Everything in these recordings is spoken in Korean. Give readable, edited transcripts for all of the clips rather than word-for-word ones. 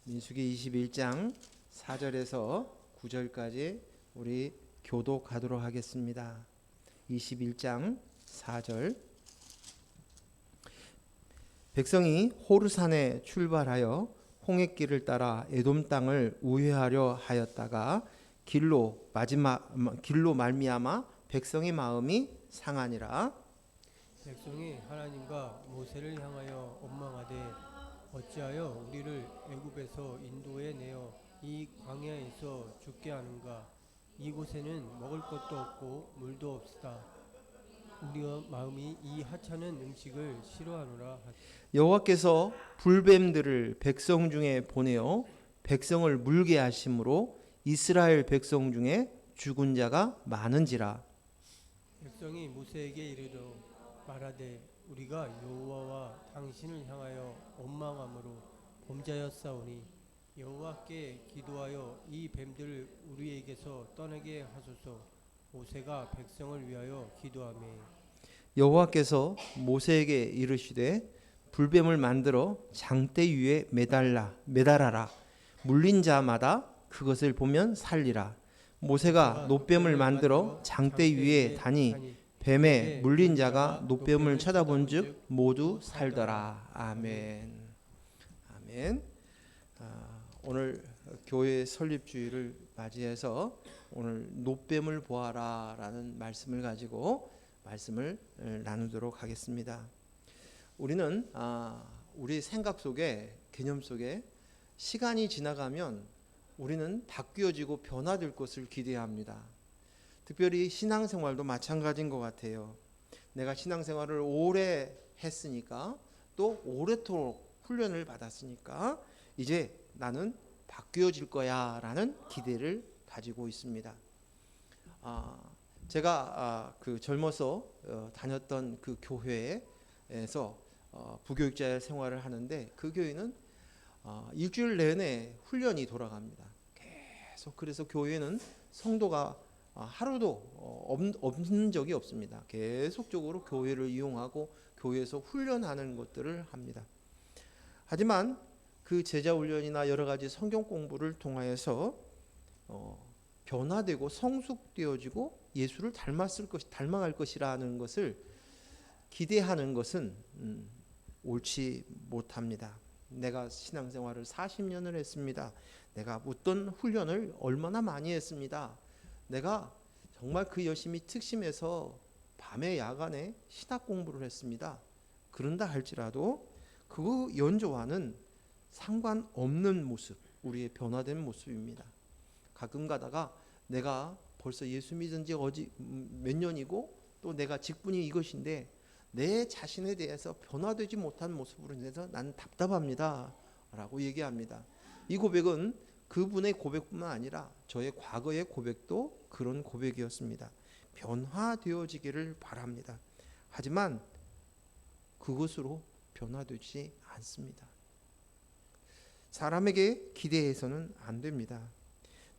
민수기 21장 4절에서 9절까지 우리 교독하도록 하겠습니다. 21장 4절. 백성이 호르산에 출발하여 홍해길을 따라 에돔 땅을 우회하려 하였다가 길로 말미암아 백성의 마음이 상하니라. 백성이 하나님과 모세를 향하여 원망하되 어찌하여 우리를 애굽에서 인도해 내어 이 광야에서 죽게 하는가. 이곳에는 먹을 것도 없고 물도 없으다. 우리의 마음이 이 하찮은 음식을 싫어하노라. 여호와께서 불뱀들을 백성 중에 보내어 백성을 물게 하심으로 이스라엘 백성 중에 죽은 자가 많은지라. 백성이 모세에게 이르러 말하되 우리가 여호와와 당신을 향하여 원망함으로 범죄하였사오니 여호와께 기도하여 이 뱀들을 우리에게서 떠나게 하소서. 모세가 백성을 위하여 기도하며 여호와께서 모세에게 이르시되 불뱀을 만들어 장대 위에 매달아라. 물린 자마다 그것을 보면 살리라. 모세가 노뱀을 만들어 장대 위에 다니 뱀에 물린 자가 노뱀을 쳐다본즉 모두 살더라. 아멘. 아멘. 오늘 교회 설립주일을 맞이해서 오늘 노뱀을 보아라라는 말씀을 가지고 말씀을 나누도록 하겠습니다. 우리는 우리 생각 속에, 개념 속에 시간이 지나가면 우리는 바뀌어지고 변화될 것을 기대합니다. 특별히 신앙생활도 마찬가지인 것 같아요. 내가 신앙생활을 오래 했으니까, 또 오래도록 훈련을 받았으니까 이제 나는 바뀌어질 거야 라는 기대를 가지고 있습니다. 제가 젊어서 다녔던 그 교회에서 부교육자 생활을 하는데, 그 교회는 일주일 내내 훈련이 돌아갑니다. 계속. 그래서 교회는 성도가 하루도 없는 적이 없습니다. 계속적으로 교회를 이용하고 교회에서 훈련하는 것들을 합니다. 하지만 그 제자 훈련이나 여러 가지 성경 공부를 통하여서 변화되고 성숙되어지고 예수를 닮아갈 것이라는 것을 기대하는 것은 옳지 못합니다. 내가 신앙생활을 40년을 했습니다. 내가 어떤 훈련을 얼마나 많이 했습니다. 내가 정말 그 열심히 특심해서 밤에 야간에 신학 공부를 했습니다. 그런다 할지라도 그 연조와는 상관없는 모습, 우리의 변화된 모습입니다. 가끔 가다가 내가 벌써 예수 믿은 지 몇 년이고 또 내가 직분이 이것인데 내 자신에 대해서 변화되지 못한 모습으로 인해서 나는 답답합니다 라고 얘기합니다. 이 고백은 그분의 고백뿐만 아니라 저의 과거의 고백도 그런 고백이었습니다. 변화되어지기를 바랍니다. 하지만 그것으로 변화되지 않습니다. 사람에게 기대해서는 안 됩니다.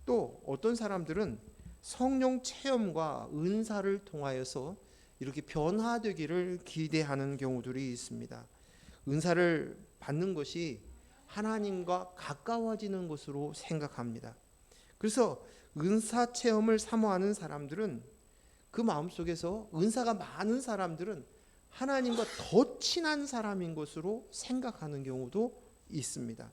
또 어떤 사람들은 성령 체험과 은사를 통하여서 이렇게 변화되기를 기대하는 경우들이 있습니다. 은사를 받는 것이 하나님과 가까워지는 것으로 생각합니다. 그래서 은사 체험을 사모하는 사람들은, 그 마음속에서 은사가 많은 사람들은 하나님과 더 친한 사람인 것으로 생각하는 경우도 있습니다.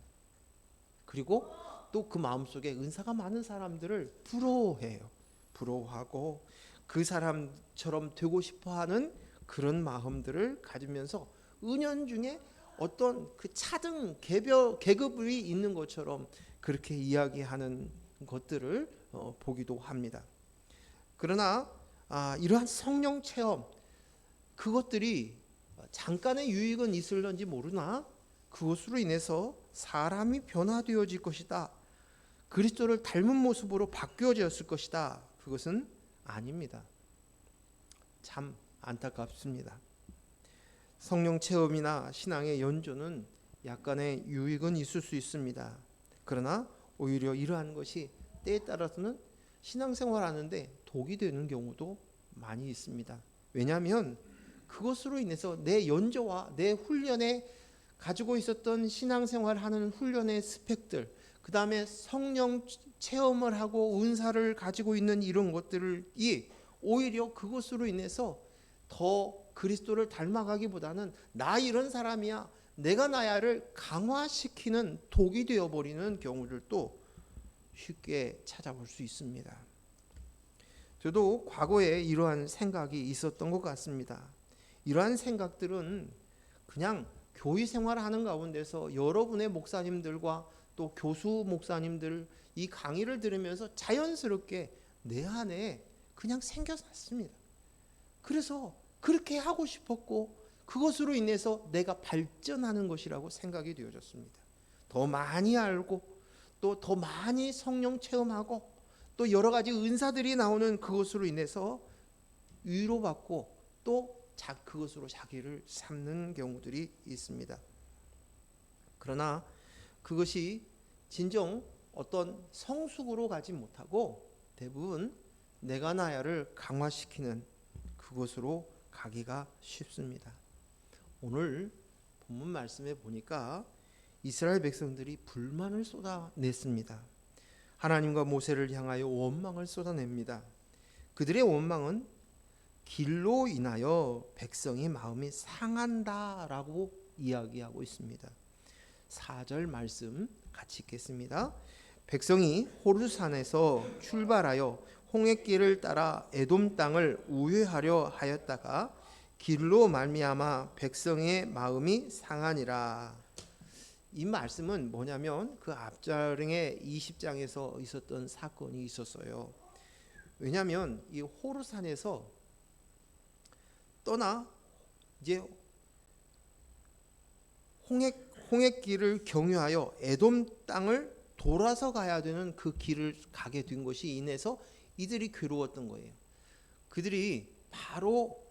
그리고 또 그 마음속에 은사가 많은 사람들을 부러워해요. 부러워하고 그 사람처럼 되고 싶어하는 그런 마음들을 가지면서 은연중에 어떤 그 차등 계급이 있는 것처럼 그렇게 이야기하는 것들을 보기도 합니다. 그러나 이러한 성령 체험, 그것들이 잠깐의 유익은 있을런지 모르나 그것으로 인해서 사람이 변화되어질 것이다, 그리스도를 닮은 모습으로 바뀌어졌을 것이다, 그것은 아닙니다. 참 안타깝습니다. 성령 체험이나 신앙의 연조는 약간의 유익은 있을 수 있습니다. 그러나 오히려 이러한 것이 때에 따라서는 신앙생활 하는데 독이 되는 경우도 많이 있습니다. 왜냐하면 그것으로 인해서 내 연조와 내 훈련의 가지고 있었던 신앙생활하는 훈련의 스펙들, 그 다음에 성령 체험을 하고 은사를 가지고 있는 이런 것들이 오히려 그것으로 인해서 더 그리스도를 닮아가기보다는 나 이런 사람이야, 내가 나야를 강화시키는 독이 되어버리는 경우들도 쉽게 찾아볼 수 있습니다. 저도 과거에 이러한 생각이 있었던 것 같습니다. 이러한 생각들은 그냥 교회 생활하는 가운데서 여러분의 목사님들과 또 교수 목사님들 이 강의를 들으면서 자연스럽게 내 안에 그냥 생겨났습니다. 그래서 그렇게 하고 싶었고 그것으로 인해서 내가 발전하는 것이라고 생각이 되어졌습니다. 더 많이 알고 또 더 많이 성령 체험하고 또 여러 가지 은사들이 나오는 그것으로 인해서 위로받고 또 그것으로 자기를 삼는 경우들이 있습니다. 그러나 그것이 진정 어떤 성숙으로 가지 못하고 대부분 내가 나야를 강화시키는 그것으로 가기가 쉽습니다. 오늘 본문 말씀에 보니까 이스라엘 백성들이 불만을 쏟아냈습니다. 하나님과 모세를 향하여 원망을 쏟아냅니다. 그들의 원망은 길로 인하여 백성의 마음이 상한다라고 이야기하고 있습니다. 4절 말씀 같이 읽겠습니다. 백성이 호르산에서 출발하여 홍해길을 따라 에돔 땅을 우회하려 하였다가 길로 말미암아 백성의 마음이 상하니라. 이 말씀은 뭐냐면 그 앞자ring의 20장에서 있었던 사건이 있었어요. 왜냐하면 이 호르산에서 떠나 이제 홍해길을 경유하여 에돔 땅을 돌아서 가야 되는 그 길을 가게 된 것이 인해서 이들이 괴로웠던 거예요. 그들이 바로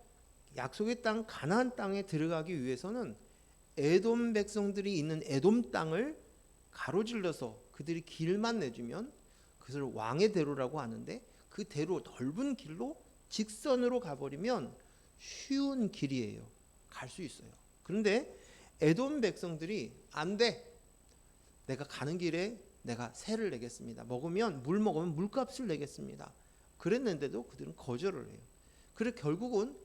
약속의 땅 가나안 땅에 들어가기 위해서는 에돔 백성들이 있는 에돔 땅을 가로질러서 그들이 길만 내주면 그것을 왕의 대로라고 하는데 그 대로 넓은 길로 직선으로 가버리면 쉬운 길이에요. 갈 수 있어요. 그런데 에돔 백성들이 안 돼. 내가 가는 길에 내가 세를 내겠습니다. 물 먹으면 물값을 내겠습니다. 그랬는데도 그들은 거절을 해요. 그래서 결국은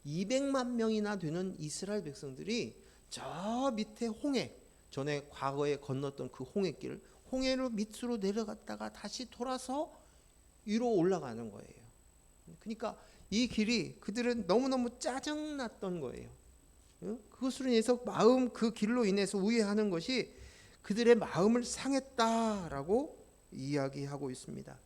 200만 명이나 되는 이스라엘 백성들이 저 밑에 홍해, 전에 과거에 건넜던 그 홍해길, 홍해로 밑으로 내려갔다가 다시 돌아서 위로 올라가는 거예요. 그러니까 이 길이 그들은 너무너무 짜증났던 거예요. 그것으로 인해서 그 길로 인해서 우회하는 것이 그들의 마음을 상했다라고 이야기하고 있습니다.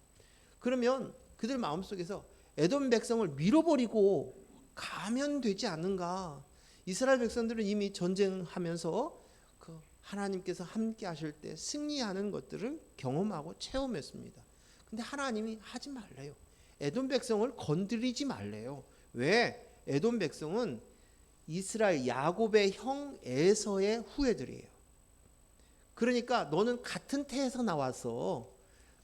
그러면 그들 마음속에서 에돔 백성을 밀어버리고 가면 되지 않는가? 이스라엘 백성들은 이미 전쟁하면서 그 하나님께서 함께 하실 때 승리하는 것들을 경험하고 체험했습니다. 근데 하나님이 하지 말래요. 에돔 백성을 건드리지 말래요. 왜? 에돔 백성은 이스라엘 야곱의 형 에서의 후예들이에요. 그러니까 너는 같은 태에서 나와서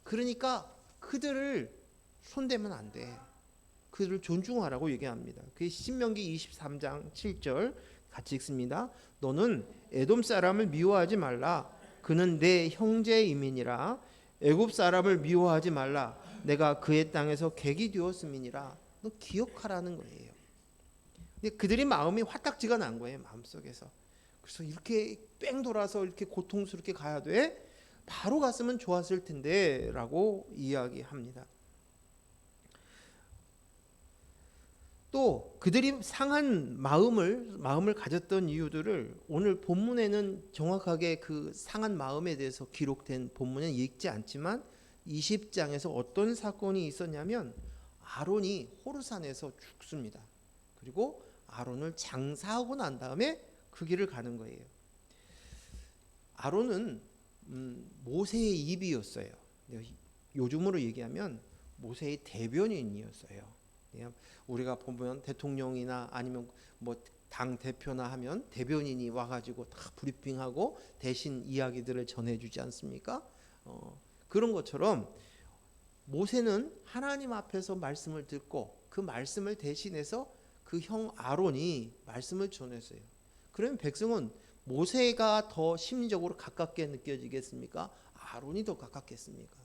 그러니까 그들을 손대면 안 돼. 그들을 존중하라고 얘기합니다. 그게 신명기 23장 7절 같이 읽습니다. 너는 에돔 사람을 미워하지 말라. 그는 내 형제임이니라. 애굽 사람을 미워하지 말라. 내가 그의 땅에서 객이 되었음이니라. 너 기억하라는 거예요. 근데 그들이 마음이 화딱지가 난 거예요. 마음속에서. 그래서 이렇게 뺑 돌아서 이렇게 고통스럽게 가야 돼? 바로 갔으면 좋았을 텐데 라고 이야기합니다. 또 그들이 상한 마음을 가졌던 이유들을 오늘 본문에는 정확하게 그 상한 마음에 대해서 기록된 본문에 읽지 않지만 20장에서 어떤 사건이 있었냐면 아론이 호르산에서 죽습니다. 그리고 아론을 장사하고 난 다음에 그 길을 가는 거예요. 아론은 모세의 입이었어요. 요즘으로 얘기하면 모세의 대변인이었어요. 우리가 보면 대통령이나 아니면 뭐 당 대표나 하면 대변인이 와가지고 다 브리핑하고 대신 이야기들을 전해주지 않습니까? 그런 것처럼 모세는 하나님 앞에서 말씀을 듣고 그 말씀을 대신해서 그 형 아론이 말씀을 전했어요. 그러면 백성은 모세가 더 심리적으로 가깝게 느껴지겠습니까? 아론이 더 가깝겠습니까?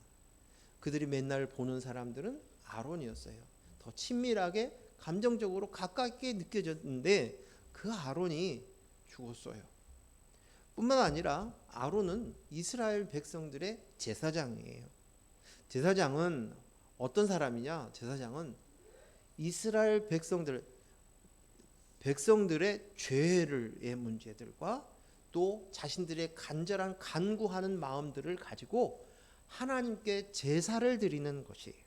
그들이 맨날 보는 사람들은 아론이었어요. 더 친밀하게 감정적으로 가깝게 느껴졌는데 그 아론이 죽었어요. 뿐만 아니라 아론은 이스라엘 백성들의 제사장이에요. 제사장은 어떤 사람이냐? 제사장은 이스라엘 백성들의 죄의 문제들과 또 자신들의 간절한 간구하는 마음들을 가지고 하나님께 제사를 드리는 것이에요.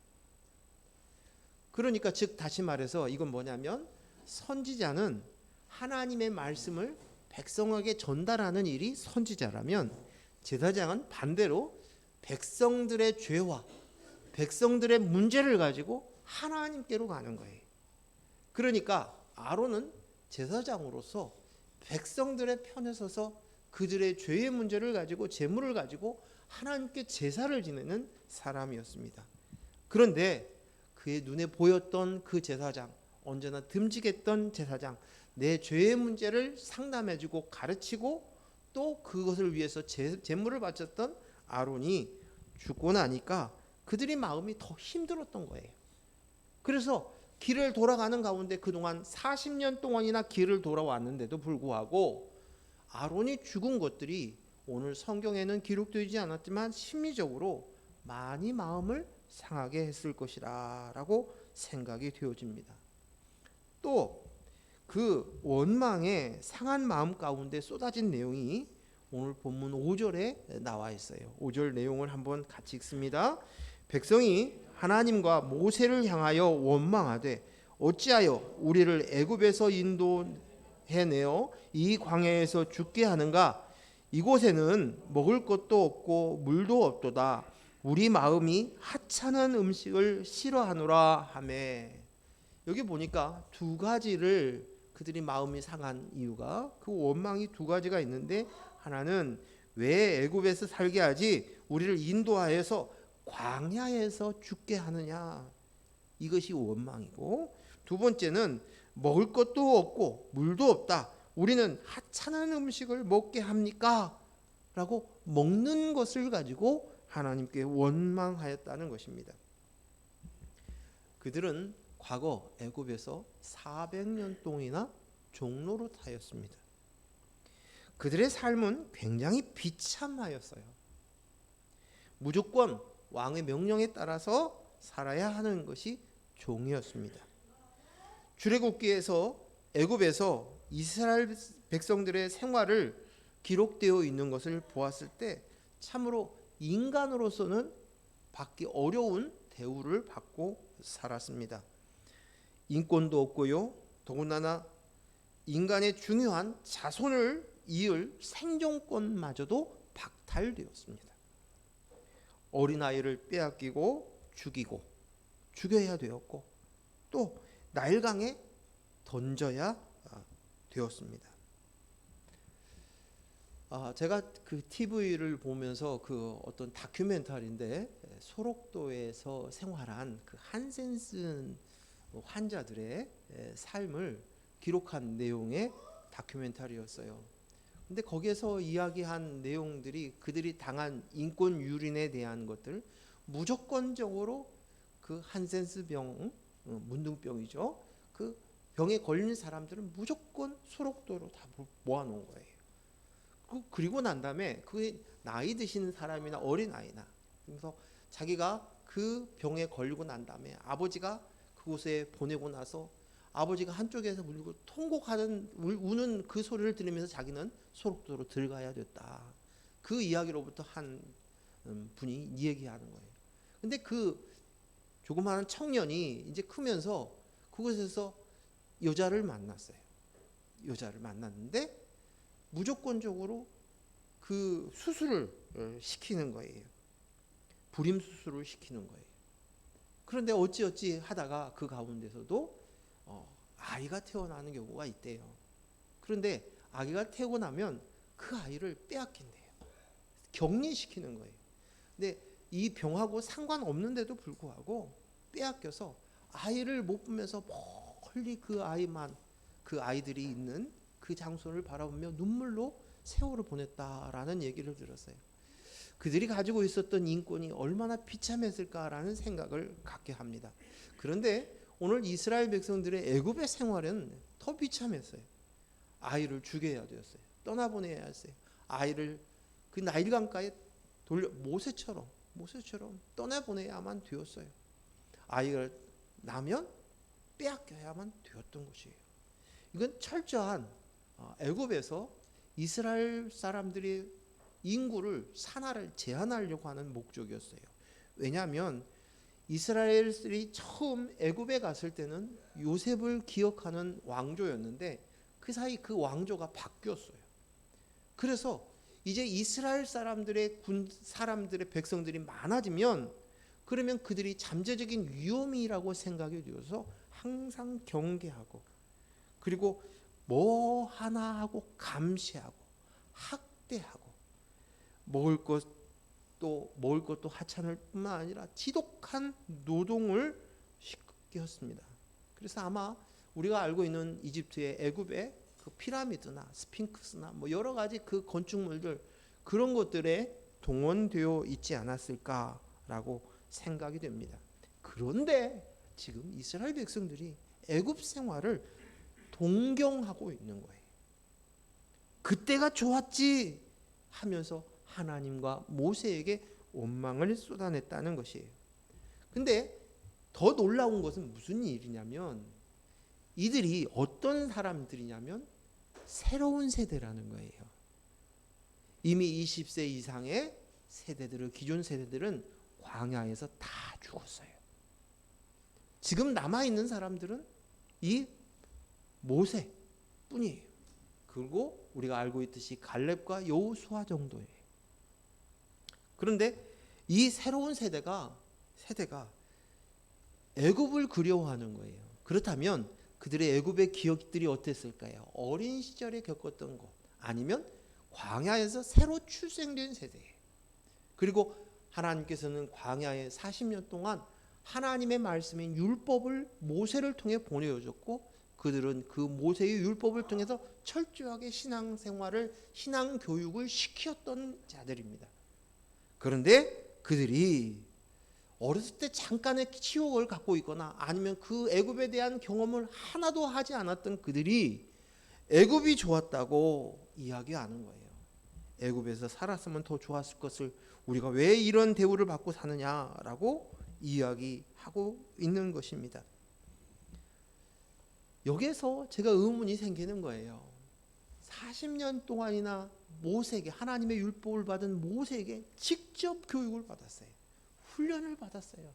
그러니까 즉 다시 말해서 이건 뭐냐면 선지자는 하나님의 말씀을 백성에게 전달하는 일이 선지자라면 제사장은 반대로 백성들의 죄와 백성들의 문제를 가지고 하나님께로 가는 거예요. 그러니까 아론은 제사장으로서 백성들의 편에 서서 그들의 죄의 문제를 가지고 제물을 가지고 하나님께 제사를 지내는 사람이었습니다. 그런데 그의 눈에 보였던 그 제사장, 언제나 듬직했던 제사장, 내 죄의 문제를 상담해주고 가르치고 또 그것을 위해서 제물을 바쳤던 아론이 죽고 나니까 그들의 마음이 더 힘들었던 거예요. 그래서 길을 돌아가는 가운데 그동안 40년 동안이나 길을 돌아왔는데도 불구하고 아론이 죽은 것들이 오늘 성경에는 기록되지 않았지만 심리적으로 많이 마음을 상하게 했을 것이라 라고 생각이 되어집니다. 또 그 원망의 상한 마음 가운데 쏟아진 내용이 오늘 본문 5절에 나와 있어요. 5절 내용을 한번 같이 읽습니다. 백성이 하나님과 모세를 향하여 원망하되 어찌하여 우리를 애굽에서 인도해내어 이 광야에서 죽게 하는가? 이곳에는 먹을 것도 없고 물도 없도다. 우리 마음이 하찮은 음식을 싫어하노라 하매. 여기 보니까 두 가지를 그들이 마음이 상한 이유가 그 원망이 두 가지가 있는데 하나는 왜 애굽에서 살게 하지 우리를 인도하여서 광야에서 죽게 하느냐, 이것이 원망이고, 두 번째는 먹을 것도 없고 물도 없다, 우리는 하찮은 음식을 먹게 합니까? 라고 먹는 것을 가지고 하나님께 원망하였다는 것입니다. 그들은 과거 애굽에서 400년 동이나 종로로 타였습니다. 그들의 삶은 굉장히 비참하였어요. 무조건 왕의 명령에 따라서 살아야 하는 것이 종이었습니다. 출애굽기에서 애굽에서 이스라엘 백성들의 생활을 기록되어 있는 것을 보았을 때 참으로 인간으로서는 받기 어려운 대우를 받고 살았습니다. 인권도 없고요. 더군다나 인간의 중요한 자손을 이을 생존권마저도 박탈되었습니다. 어린아이를 빼앗기고 죽여야 되었고 또 나일강에 던져야 되었습니다. 제가 그 TV를 보면서 그 어떤 다큐멘터리인데 소록도에서 생활한 그 한센슨 환자들의 삶을 기록한 내용의 다큐멘터리였어요. 근데 거기에서 이야기한 내용들이 그들이 당한 인권 유린에 대한 것들, 무조건적으로 그 한센스 병, 문둥병이죠. 그 병에 걸린 사람들은 무조건 소록도로 다 모아놓은 거예요. 그리고 난 다음에 그 나이 드신 사람이나 어린 아이나, 그래서 자기가 그 병에 걸리고 난 다음에 아버지가 그곳에 보내고 나서 아버지가 한쪽에서 울고 통곡하는 우는 그 소리를 들으면서 자기는 소록도로 들어가야 됐다. 그 이야기로부터 한 분이 이야기하는 거예요. 근데 그 조그마한 청년이 이제 크면서 그곳에서 여자를 만났어요. 여자를 만났는데 무조건적으로 그 수술을 시키는 거예요. 불임 수술을 시키는 거예요. 그런데 어찌어찌 하다가 그 가운데서도 아이가 태어나는 경우가 있대요. 그런데 아기가 태어나고 나면 그 아이를 빼앗긴대요. 격리시키는 거예요. 근데 이 병하고 상관없는데도 불구하고 빼앗겨서 아이를 못 보면서 멀리 그 아이들이 있는 그 장소를 바라보며 눈물로 세월을 보냈다라는 얘기를 들었어요. 그들이 가지고 있었던 인권이 얼마나 비참했을까라는 생각을 갖게 합니다. 그런데 오늘 이스라엘 백성들의 애굽의 생활은 더 비참했어요. 아이를 죽여야 되었어요. 떠나보내야 했어요. 아이를 그 나일강가에 모세처럼 떠나보내야만 되었어요. 아이가 나면 빼앗겨야만 되었던 것이에요. 이건 철저한 애굽에서 이스라엘 사람들의 인구를 산하를 제한하려고 하는 목적이었어요. 왜냐하면 이스라엘들이 처음 애굽에 갔을 때는 요셉을 기억하는 왕조였는데 그 사이 그 왕조가 바뀌었어요. 그래서 이제 이스라엘 사람들의 백성들이 많아지면 그러면 그들이 잠재적인 위험이라고 생각이 되어서 항상 경계하고 그리고 뭐 하나 하고 감시하고 학대하고 먹을 것도 하찮을 뿐만 아니라 지독한 노동을 시켰습니다. 그래서 아마 우리가 알고 있는 이집트의 애굽의 그 피라미드나 스핑크스나 뭐 여러 가지 그 건축물들 그런 것들에 동원되어 있지 않았을까라고 생각이 됩니다. 그런데 지금 이스라엘 백성들이 애굽 생활을 동경하고 있는 거예요. 그때가 좋았지 하면서 하나님과 모세에게 원망을 쏟아냈다는 것이에요. 근데 더 놀라운 것은 무슨 일이냐면 이들이 어떤 사람들이냐면 새로운 세대라는 거예요. 이미 20세 이상의 기존 세대들은 광야에서 다 죽었어요. 지금 남아있는 사람들은 이 모세뿐이에요. 그리고 우리가 알고 있듯이 갈렙과 여호수아 정도예요. 그런데 이 새로운 세대가 애굽을 그리워하는 거예요. 그렇다면 그들의 애굽의 기억들이 어땠을까요? 어린 시절에 겪었던 것 아니면 광야에서 새로 출생된 세대예요. 그리고 하나님께서는 광야에 40년 동안 하나님의 말씀인 율법을 모세를 통해 보내주셨고 그들은 그 모세의 율법을 통해서 철저하게 신앙 교육을 시켰던 자들입니다. 그런데 그들이 어렸을 때 잠깐의 치욕을 갖고 있거나 아니면 그 애굽에 대한 경험을 하나도 하지 않았던 그들이 애굽이 좋았다고 이야기하는 거예요. 애굽에서 살았으면 더 좋았을 것을 우리가 왜 이런 대우를 받고 사느냐라고 이야기하고 있는 것입니다. 여기에서 제가 의문이 생기는 거예요. 40년 동안이나 모세에게 하나님의 율법을 받은 모세에게 직접 교육을 받았어요. 훈련을 받았어요.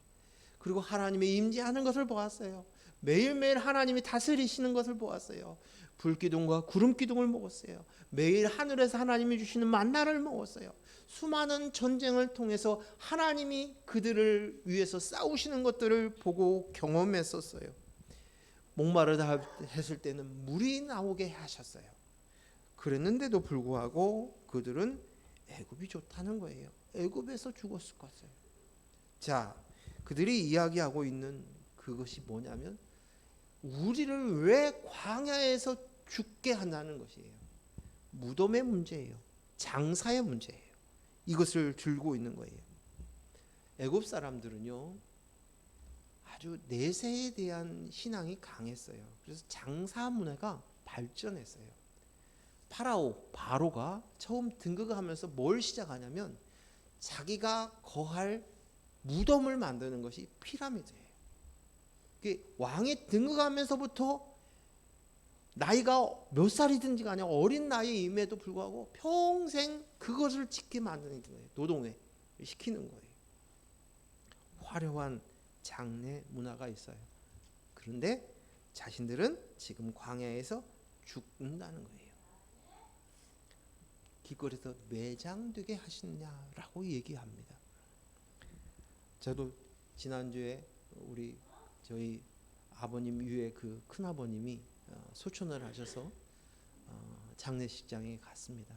그리고 하나님의 임재하는 것을 보았어요. 매일매일 하나님이 다스리시는 것을 보았어요. 불기둥과 구름기둥을 먹었어요. 매일 하늘에서 하나님이 주시는 만나를 먹었어요. 수많은 전쟁을 통해서 하나님이 그들을 위해서 싸우시는 것들을 보고 경험했었어요. 목마르다 했을 때는 물이 나오게 하셨어요. 그랬는데도 불구하고 그들은 애굽이 좋다는 거예요. 애굽에서 죽었을 것을. 자, 그들이 이야기하고 있는 그것이 뭐냐면 우리를 왜 광야에서 죽게 한다는 것이에요. 무덤의 문제예요. 장사의 문제예요. 이것을 들고 있는 거예요. 애굽 사람들은요, 아주 내세에 대한 신앙이 강했어요. 그래서 장사 문화가 발전했어요. 바로가 처음 등극하면서 뭘 시작하냐면 자기가 거할 무덤을 만드는 것이 피라미드예요. 왕이 등극하면서부터 나이가 몇 살이든지 간에 어린 나이임에도 불구하고 평생 그것을 짓게 만드는 거예요. 노동에 시키는 거예요. 화려한 장례 문화가 있어요. 그런데 자신들은 지금 광야에서 죽는다는 거예요. 길거리에서 매장되게 하시느냐라고 얘기합니다. 저도 지난주에 저희 아버님 위에 그 큰아버님이 소천을 하셔서 장례식장에 갔습니다.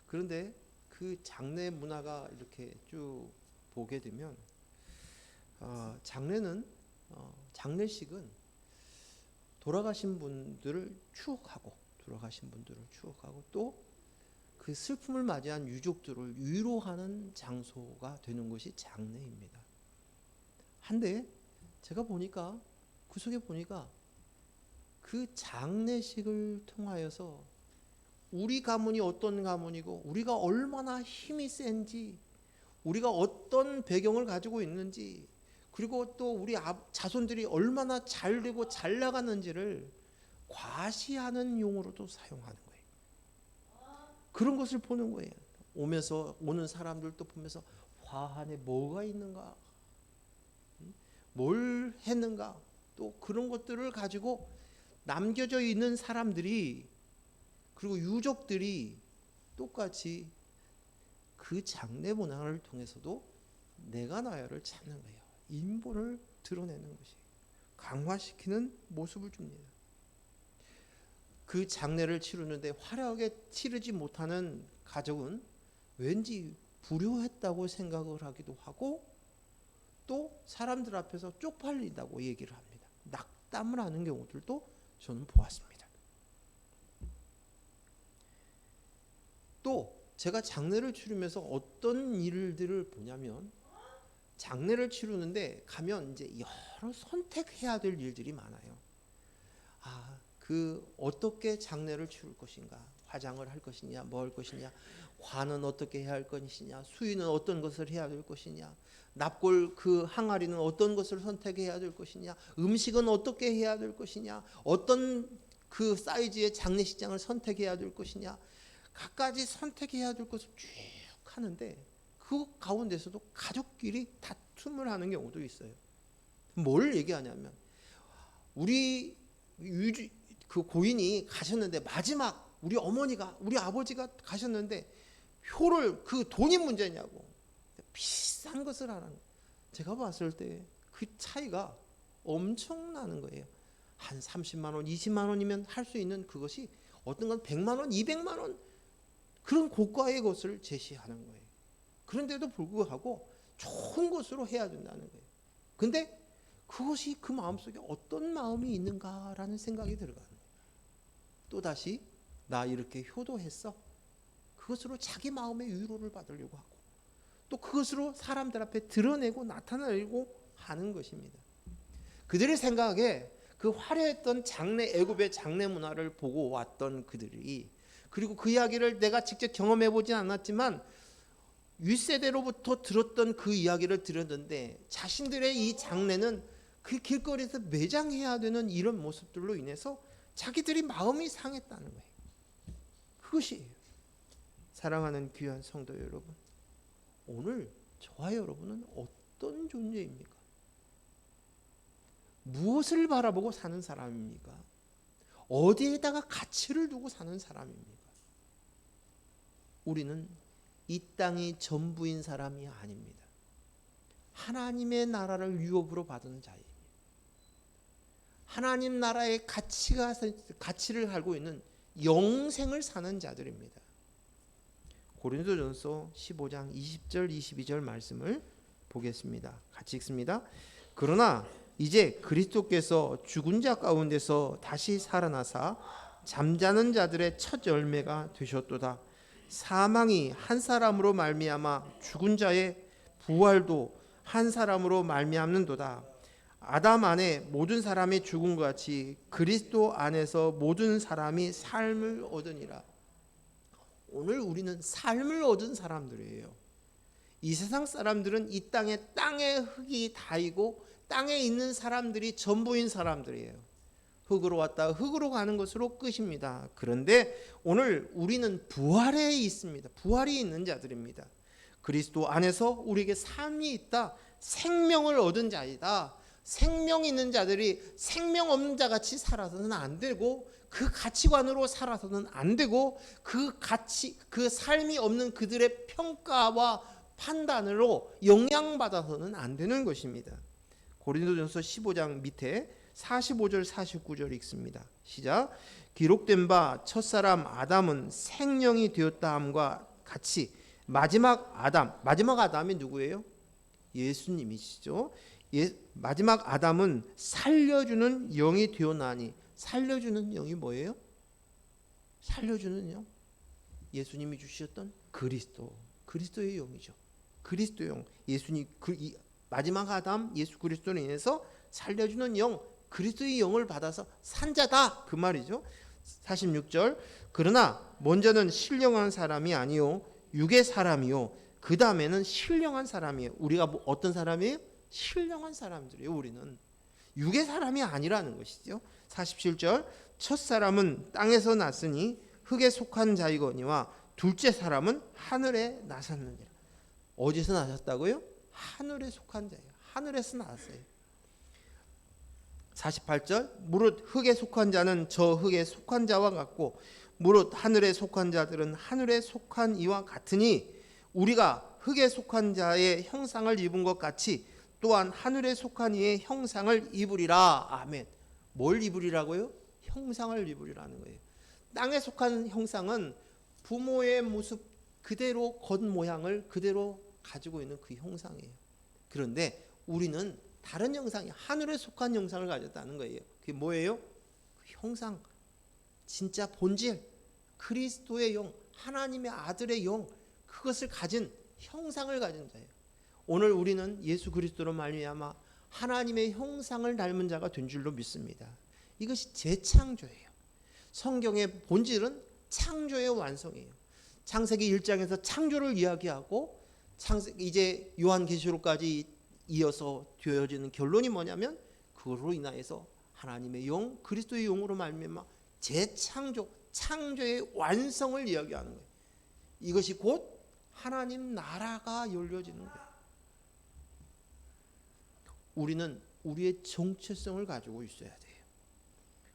그런데 그 장례 문화가 이렇게 쭉 보게 되면 장례식은 돌아가신 분들을 추억하고 돌아가신 분들을 추억하고 또 그 슬픔을 맞이한 유족들을 위로하는 장소가 되는 것이 장례입니다. 한데 제가 보니까 구석에 보니까 그 장례식을 통하여서 우리 가문이 어떤 가문이고 우리가 얼마나 힘이 센지 우리가 어떤 배경을 가지고 있는지 그리고 또 우리 자손들이 얼마나 잘 되고 잘 나가는지를 과시하는 용어로도 사용하는 거예요. 그런 것을 보는 거예요. 오는 사람들도 보면서 화 안에 뭐가 있는가, 뭘 했는가, 또 그런 것들을 가지고 남겨져 있는 사람들이 그리고 유족들이 똑같이 그 장례 문화를 통해서도 내가 나야를 찾는 거예요. 인본을 드러내는 것이 강화시키는 모습을 줍니다. 그 장례를 치르는데 화려하게 치르지 못하는 가족은 왠지 불효했다고 생각을 하기도 하고 또 사람들 앞에서 쪽팔린다고 얘기를 합니다. 낙담을 하는 경우들도 저는 보았습니다. 또 제가 장례를 치르면서 어떤 일들을 보냐면 장례를 치르는데 가면 이제 여러 선택해야 될 일들이 많아요. 그 어떻게 장례를 치를 것인가, 화장을 할 것이냐, 뭐 할 것이냐, 관은 어떻게 해야 할 것이냐, 수의는 어떤 것을 해야 될 것이냐, 납골 그 항아리는 어떤 것을 선택해야 될 것이냐, 음식은 어떻게 해야 될 것이냐, 어떤 그 사이즈의 장례식장을 선택해야 될 것이냐, 갖가지 선택해야 될 것을 쭉 하는데 그 가운데서도 가족끼리 다툼을 하는 경우도 있어요. 뭘 얘기하냐면 우리 그 고인이 가셨는데 마지막 우리 어머니가 우리 아버지가 가셨는데 효를 그 돈이 문제냐고 비싼 것을 하라는. 제가 봤을 때 그 차이가 엄청나는 거예요. 한 30만 원, 20만 원이면 할 수 있는 그것이 어떤 건 100만 원, 200만 원 그런 고가의 것을 제시하는 거예요. 그런데도 불구하고 좋은 것으로 해야 된다는 거예요. 근데 그것이 그 마음속에 어떤 마음이 있는가라는 생각이 들어가는 거예요. 또다시 나 이렇게 효도했어. 그것으로 자기 마음의 위로를 받으려고 하고 또 그것으로 사람들 앞에 드러내고 나타내려고 하는 것입니다. 그들의 생각에 그 화려했던 애굽의 장례 문화를 보고 왔던 그들이 그리고 그 이야기를 내가 직접 경험해 보진 않았지만 윗세대로부터 들었던 그 이야기를 들었는데 자신들의 이 장례는 그 길거리에서 매장해야 되는 이런 모습들로 인해서 자기들이 마음이 상했다는 거예요. 그것이 사랑하는 귀한 성도 여러분, 오늘 저와 여러분은 어떤 존재입니까? 무엇을 바라보고 사는 사람입니까? 어디에다가 가치를 두고 사는 사람입니까? 우리는 이 땅이 전부인 사람이 아닙니다. 하나님의 나라를 유업으로 받은 자입니다. 하나님 나라의 가치를 알고 있는 영생을 사는 자들입니다. 고린도전서 15장 20절 22절 말씀을 보겠습니다. 같이 읽습니다. 그러나 이제 그리스도께서 죽은 자 가운데서 다시 살아나사 잠자는 자들의 첫 열매가 되셨도다. 사망이 한 사람으로 말미암아 죽은 자의 부활도 한 사람으로 말미암는도다. 아담 안에 모든 사람이 죽은 것 같이 그리스도 안에서 모든 사람이 삶을 얻으니라. 오늘 우리는 삶을 얻은 사람들이에요. 이 세상 사람들은 이 땅에 흙이 다이고 땅에 있는 사람들이 전부인 사람들이에요. 흙으로 왔다 흙으로 가는 것으로 끝입니다. 그런데 오늘 우리는 부활에 있습니다. 부활이 있는 자들입니다. 그리스도 안에서 우리에게 삶이 있다. 생명을 얻은 자이다. 생명 있는 자들이 생명 없는 자같이 살아서는 안 되고 그 가치관으로 살아서는 안 되고 그 삶이 없는 그들의 평가와 판단으로 영향받아서는 안 되는 것입니다. 고린도전서 15장 밑에 45절 49절 읽습니다. 시작. 기록된 바 첫사람 아담은 생명이 되었다 함과 같이 마지막 아담이 누구예요? 예수님이시죠. 마지막 아담은 살려주는 영이 되었나니 살려주는 영이 뭐예요? 살려주는 영, 예수님이 주셨던 그리스도의 영이죠. 그리스도의 영, 예수님 마지막 아담 예수 그리스도로 인해서 살려주는 영, 그리스도의 영을 받아서 산 자다 그 말이죠. 46절 그러나 먼저는 신령한 사람이 아니요 육의 사람이요 그 다음에는 신령한 사람이에요. 우리가 어떤 사람이에요? 신령한 사람들이에요. 우리는 육의 사람이 아니라는 것이죠. 47절 첫 사람은 땅에서 났으니 흙에 속한 자이거니와 둘째 사람은 하늘에 나셨느니라. 어디서 나셨다고요? 하늘에 속한 자예요. 하늘에서 나왔어요. 48절 무릇 흙에 속한 자는 저 흙에 속한 자와 같고 무릇 하늘에 속한 자들은 하늘에 속한 이와 같으니 우리가 흙에 속한 자의 형상을 입은 것 같이 또한 하늘에 속한 이의 형상을 입으리라. 아멘. 뭘 입으리라고요? 형상을 입으리라는 거예요. 땅에 속한 형상은 부모의 모습 그대로 겉모양을 그대로 가지고 있는 그 형상이에요. 그런데 우리는 다른 형상이 하늘에 속한 형상을 가졌다는 거예요. 그게 뭐예요? 그 형상, 진짜 본질, 그리스도의 영, 하나님의 아들의 영, 그것을 가진 형상을 가진 자예요. 오늘 우리는 예수 그리스도로 말미암아 하나님의 형상을 닮은 자가 된 줄로 믿습니다. 이것이 재창조예요. 성경의 본질은 창조의 완성이에요. 창세기 1장에서 창조를 이야기하고 이제 요한계시록까지 이어서 되어지는 결론이 뭐냐면 그걸로 인하여서 하나님의 영, 그리스도의 영으로 말미암아 재창조, 창조의 완성을 이야기하는 거예요. 이것이 곧 하나님 나라가 열려지는 거예요. 우리는 우리의 정체성을 가지고 있어야 돼요.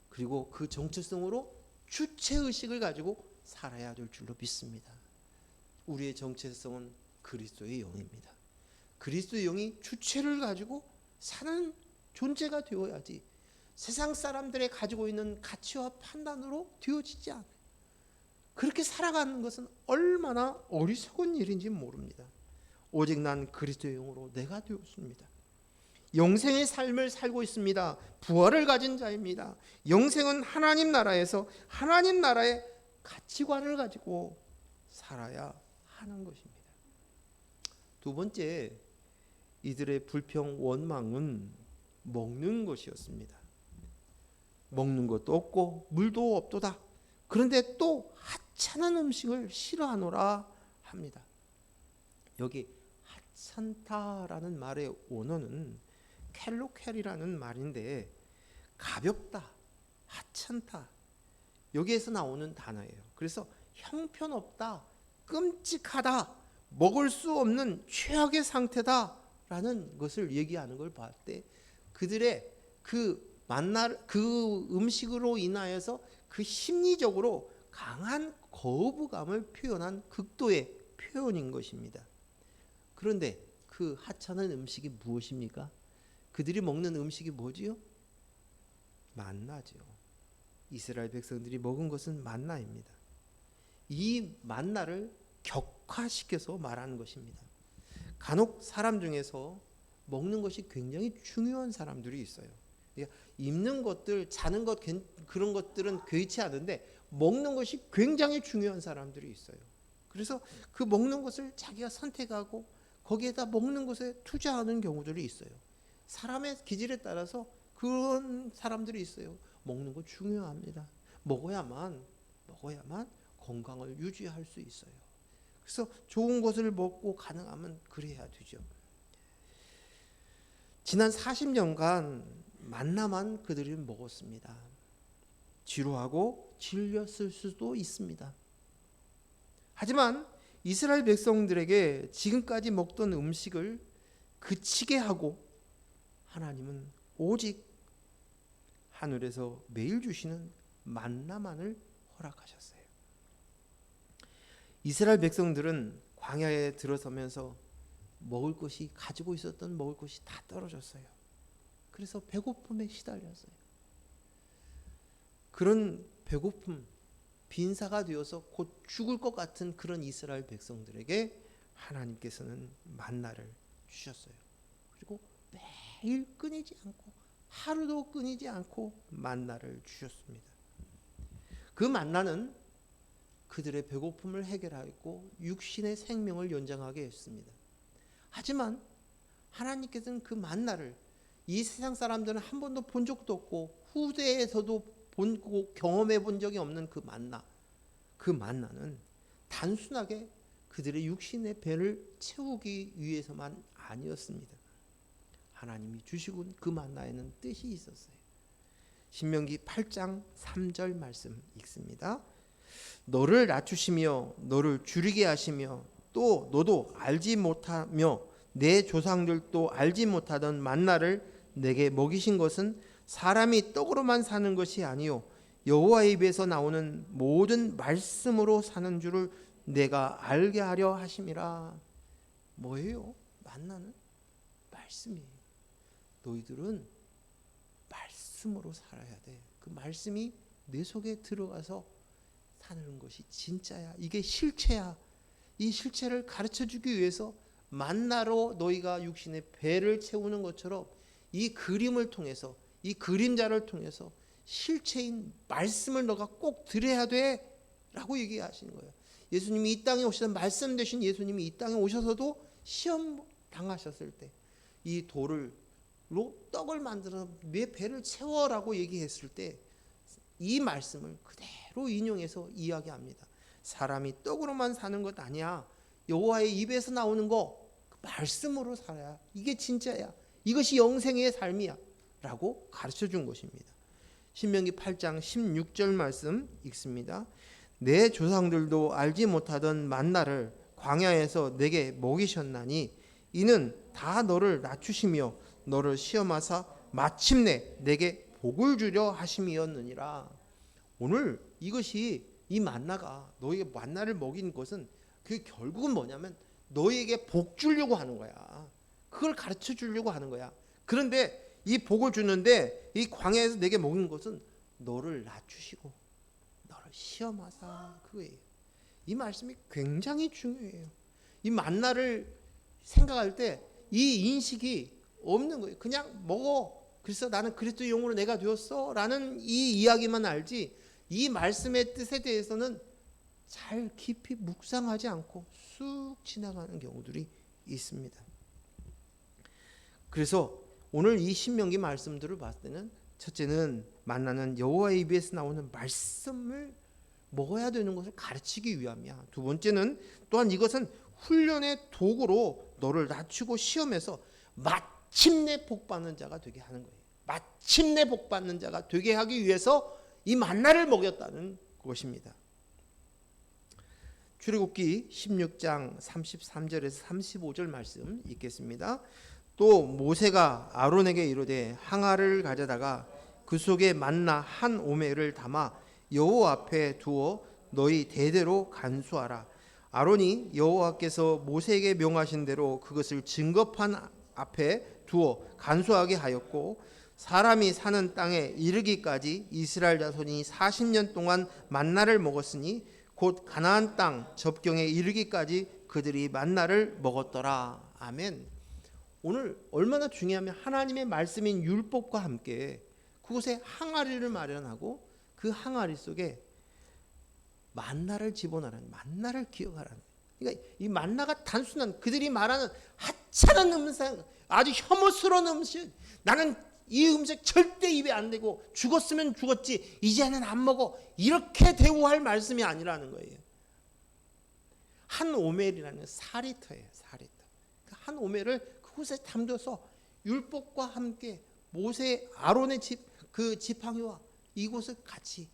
그리고 그 정체성으로 주체의식을 가지고 살아야 될 줄로 믿습니다. 우리의 정체성은 그리스도의 영입니다. 그리스도의 영이 주체를 가지고 사는 존재가 되어야지 세상 사람들의 가지고 있는 가치와 판단으로 되어지지 않아요. 그렇게 살아가는 것은 얼마나 어리석은 일인지 모릅니다. 오직 난 그리스도의 영으로 내가 되었습니다. 영생의 삶을 살고 있습니다. 부활을 가진 자입니다. 영생은 하나님 나라에서 하나님 나라의 가치관을 가지고 살아야 하는 것입니다. 두 번째, 이들의 불평 원망은 먹는 것이었습니다. 먹는 것도 없고 물도 없도다. 그런데 또 하찮은 음식을 싫어하노라 합니다. 여기 하찮다라는 말의 원어는 켈로켈이라는 말인데 가볍다, 하찮다 여기에서 나오는 단어예요. 그래서 형편없다, 끔찍하다, 먹을 수 없는 최악의 상태다라는 것을 얘기하는 걸 봤을 때 그들의 그 음식으로 인하여서 그 심리적으로 강한 거부감을 표현한 극도의 표현인 것입니다. 그런데 그 하찮은 음식이 무엇입니까? 그들이 먹는 음식이 뭐지요? 만나죠. 이스라엘 백성들이 먹은 것은 만나입니다. 이 만나를 격화시켜서 말하는 것입니다. 간혹 사람 중에서 먹는 것이 굉장히 중요한 사람들이 있어요. 입는 것들, 자는 것 그런 것들은 괴치 않은데 먹는 것이 굉장히 중요한 사람들이 있어요. 그래서 그 먹는 것을 자기가 선택하고 거기에다 먹는 것에 투자하는 경우들이 있어요. 사람의 기질에 따라서 그런 사람들이 있어요. 먹는 거 중요합니다. 먹어야만 건강을 유지할 수 있어요. 그래서 좋은 것을 먹고 가능하면 그래야 되죠. 지난 40년간 만나만 그들이 먹었습니다. 지루하고 질렸을 수도 있습니다. 하지만 이스라엘 백성들에게 지금까지 먹던 음식을 그치게 하고 하나님은 오직 하늘에서 매일 주시는 만나만을 허락하셨어요. 이스라엘 백성들은 광야에 들어서면서 가지고 있었던 먹을 것이 다 떨어졌어요. 그래서 배고픔에 시달렸어요. 그런 배고픔, 빈사가 되어서 곧 죽을 것 같은 그런 이스라엘 백성들에게 하나님께서는 만나를 주셨어요. 그리고 매일 끊이지 않고 하루도 끊이지 않고 만나를 주셨습니다. 그 만나는 그들의 배고픔을 해결하였고 육신의 생명을 연장하게 했습니다. 하지만 하나님께서는 그 만나를 이 세상 사람들은 한 번도 본 적도 없고 후대에서도 보고 경험해 본 적이 없는 그 만나, 그 만나는 단순하게 그들의 육신의 배를 채우기 위해서만 아니었습니다. 하나님이 주시고 그 만나에는 뜻이 있었어요. 신명기 8장 3절 말씀 읽습니다. 너를 낮추시며 너를 줄이게 하시며 또 너도 알지 못하며 내 조상들도 알지 못하던 만나를 내게 먹이신 것은 사람이 떡으로만 사는 것이 아니요 여호와의 입에서 나오는 모든 말씀으로 사는 줄을 내가 알게 하려 하심이라. 뭐예요? 만나는 말씀이에요. 너희들은 말씀으로 살아야 돼. 그 말씀이 내 속에 들어가서 사는 것이 진짜야. 이게 실체야. 이 실체를 가르쳐주기 위해서 만나로 너희가 육신의 배를 채우는 것처럼 이 그림을 통해서, 이 그림자를 통해서 실체인 말씀을 너가 꼭 들어야 돼 라고 얘기하시는 거예요. 예수님이 이 땅에 오셔서 말씀 되신 예수님이 이 땅에 오셔서도 시험 당하셨을 때 이 돌로 떡을 만들어서 내 배를 채워라고 얘기했을 때 이 말씀을 그대로 인용해서 이야기합니다. 사람이 떡으로만 사는 것 아니야. 여호와의 입에서 나오는 거 그 말씀으로 살아야 이게 진짜야. 이것이 영생의 삶이야 라고 가르쳐 준 것입니다. 신명기 8장 16절 말씀 읽습니다. 내 조상들도 알지 못하던 만나를 광야에서 내게 먹이셨나니 이는 다 너를 낮추시며 너를 시험하사 마침내 내게 복을 주려 하심이었느니라. 오늘 이것이 이 만나가 너에게 만나를 먹인 것은 그 결국은 뭐냐면 너에게 복 주려고 하는 거야. 그걸 가르쳐 주려고 하는 거야. 그런데 이 복을 주는데 이 광야에서 내게 먹인 것은 너를 낮추시고 너를 시험하사 그거예요. 이 말씀이 굉장히 중요해요. 이 만나를 생각할 때 이 인식이 없는 거예요. 그냥 먹어. 그래서 나는 그리스도의 영으로 내가 되었어 라는 이 이야기만 알지 이 말씀의 뜻에 대해서는 잘 깊이 묵상하지 않고 쑥 지나가는 경우들이 있습니다. 그래서 오늘 이 신명기 말씀들을 봤을 때는 첫째는 만나는 여호와의 입에서 나오는 말씀을 먹어야 되는 것을 가르치기 위함이야. 두 번째는 또한 이것은 훈련의 도구로 너를 낮추고 시험해서 마침내 복받는 자가 되게 하는 거예요. 마침내 복받는 자가 되게 하기 위해서 이 만나를 먹였다는 것입니다. 출애굽기 16장 33절에서 35절 말씀 읽겠습니다. 또 모세가 아론에게 이르되 항아리를 가져다가 그 속에 만나 한 오멜을 담아 여호와 앞에 두어 너희 대대로 간수하라. 아론이 여호와께서 모세에게 명하신 대로 그것을 증거판 앞에 두어 간수하게 하였고 사람이 사는 땅에 이르기까지 이스라엘 자손이 40년 동안 만나를 먹었으니 곧 가나안 땅 접경에 이르기까지 그들이 만나를 먹었더라. 아멘. 오늘 얼마나 중요하면 하나님의 말씀인 율법과 함께 그곳에 항아리를 마련하고 그 항아리 속에 만나를 집어넣으라는, 만나를 기억하라는. 그러니까 이 만나가 단순한 그들이 말하는 하찮은 음식, 아주 혐오스러운 음식, 나는 이 음식 절대 입에 안 대고 죽었으면 죽었지 이제는 안 먹어, 이렇게 대우할 말씀이 아니라는 거예요. 한 오멜이라는 4리터예요. 4리터. 한 오멜을 그곳에 담둬서 율법과 함께 모세 아론의 그 지팡이와 이곳을 같이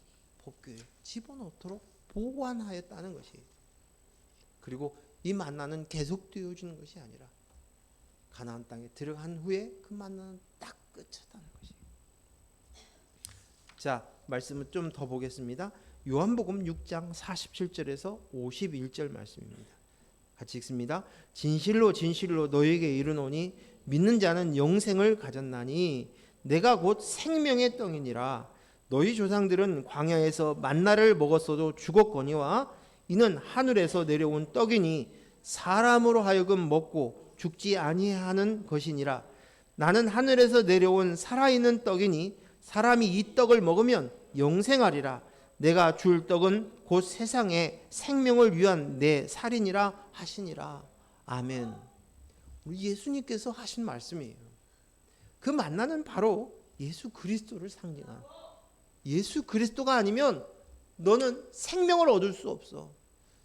법궤에 집어넣도록 보관하였다는 것이에요. 그리고 이 만나는 계속되어지는 것이 아니라 가나안 땅에 들어간 후에 그 만나는 딱 끝이었다는 것이에요. 자, 말씀을 좀 더 보겠습니다. 요한복음 6장 47절에서 51절 말씀입니다. 같이 읽습니다. 진실로 진실로 너희에게 이르노니 믿는 자는 영생을 가졌나니 내가 곧 생명의 떡이니라. 너희 조상들은 광야에서 만나를 먹었어도 죽었거니와 이는 하늘에서 내려온 떡이니 사람으로 하여금 먹고 죽지 아니하는 것이니라. 나는 하늘에서 내려온 살아있는 떡이니 사람이 이 떡을 먹으면 영생하리라. 내가 줄 떡은 곧 세상에 생명을 위한 내 살이니라 하시니라. 아멘. 우리 예수님께서 하신 말씀이에요. 그 만나는 바로 예수 그리스도를 상징한, 예수 그리스도가 아니면 너는 생명을 얻을 수 없어.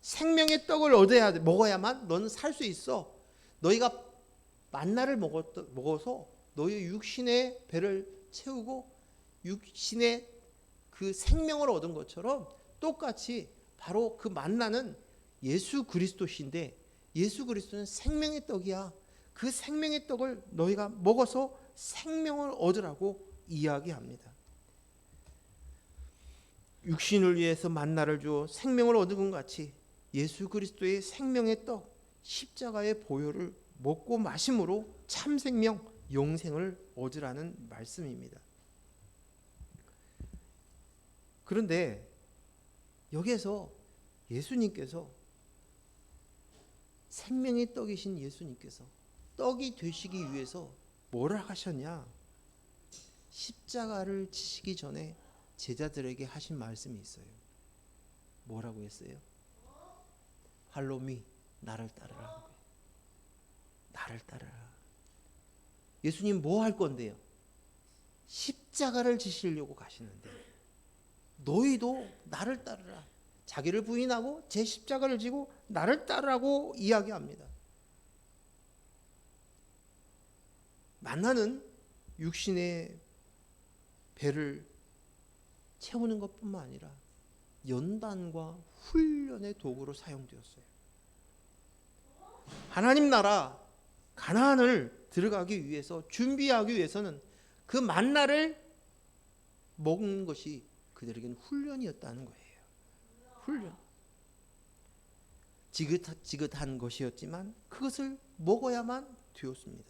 생명의 떡을 얻어야 돼. 먹어야만 너는 살 수 있어. 너희가 만나를 먹어서 너희 육신의 배를 채우고 육신의 그 생명을 얻은 것처럼 똑같이 바로 그 만나는 예수 그리스도신데, 예수 그리스도는 생명의 떡이야. 그 생명의 떡을 너희가 먹어서 생명을 얻으라고 이야기합니다. 육신을 위해서 만나를 주어 생명을 얻은 것 같이 예수 그리스도의 생명의 떡, 십자가의 보혈을 먹고 마심으로 참 생명, 영생을 얻으라는 말씀입니다. 그런데 여기에서 예수님께서, 생명의 떡이신 예수님께서 떡이 되시기 위해서 뭐를 하셨냐? 십자가를 지시기 전에 제자들에게 하신 말씀이 있어요. 뭐라고 했어요? Follow me, 나를 따르라. 나를 따르라. 예수님 뭐 할 건데요? 십자가를 지시려고 가시는데, 너희도 나를 따르라. 자기를 부인하고 제 십자가를 지고 나를 따르라고 이야기합니다. 만나는 육신의 배를 채우는 것뿐만 아니라 연단과 훈련의 도구로 사용되었어요. 하나님 나라 가나안을 들어가기 위해서, 준비하기 위해서는 그 만나를 먹는 것이 그들에게는 훈련이었다는 거예요. 훈련. 지긋한 것이었지만 그것을 먹어야만 되었습니다.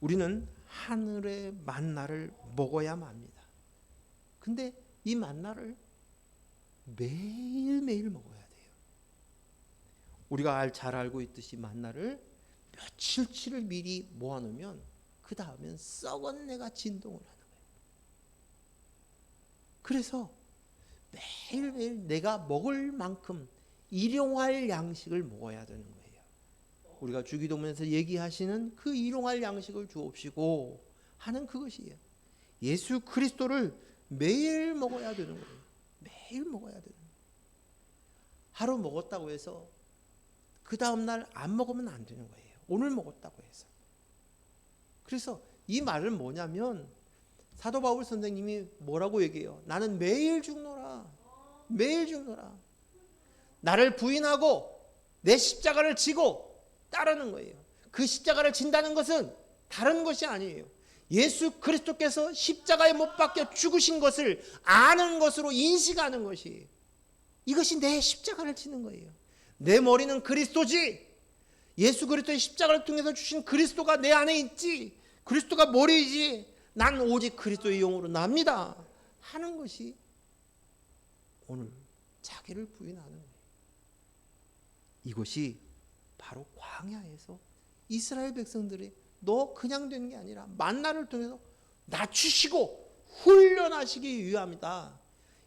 우리는 하늘의 만나를 먹어야만 합니다. 근데 이 만나를 매일매일 먹어야 돼요. 우리가 잘 알고 있듯이 만나를 며칠치를 미리 모아놓으면 그 다음엔 썩은 내가 진동을 하는 거예요. 그래서 매일매일 내가 먹을 만큼 일용할 양식을 먹어야 되는 거예요. 우리가 주기도문에서 얘기하시는 그 일용할 양식을 주옵시고 하는 그것이에요. 예수 그리스도를 매일 먹어야 되는 거예요. 매일 먹어야 되는 거예요. 하루 먹었다고 해서 그 다음날 안 먹으면 안 되는 거예요. 오늘 먹었다고 해서. 그래서 이 말은 뭐냐면, 사도 바울 선생님이 뭐라고 얘기해요? 나는 매일 죽노라. 매일 죽노라. 나를 부인하고 내 십자가를 지고 따르는 거예요. 그 십자가를 진다는 것은 다른 것이 아니에요. 예수 그리스도께서 십자가에 못 박혀 죽으신 것을 아는 것으로 인식하는 것이, 이것이 내 십자가를 지는 거예요. 내 머리는 그리스도지, 예수 그리스도의 십자가를 통해서 주신 그리스도가 내 안에 있지, 그리스도가 머리이지, 난 오직 그리스도의 영으로 납니다 하는 것이 오늘 자기를 부인하는 거예요. 이것이 바로 광야에서 이스라엘 백성들이 너 그냥 된 게 아니라 만나를 통해서 낮추시고 훈련하시기 위함이다.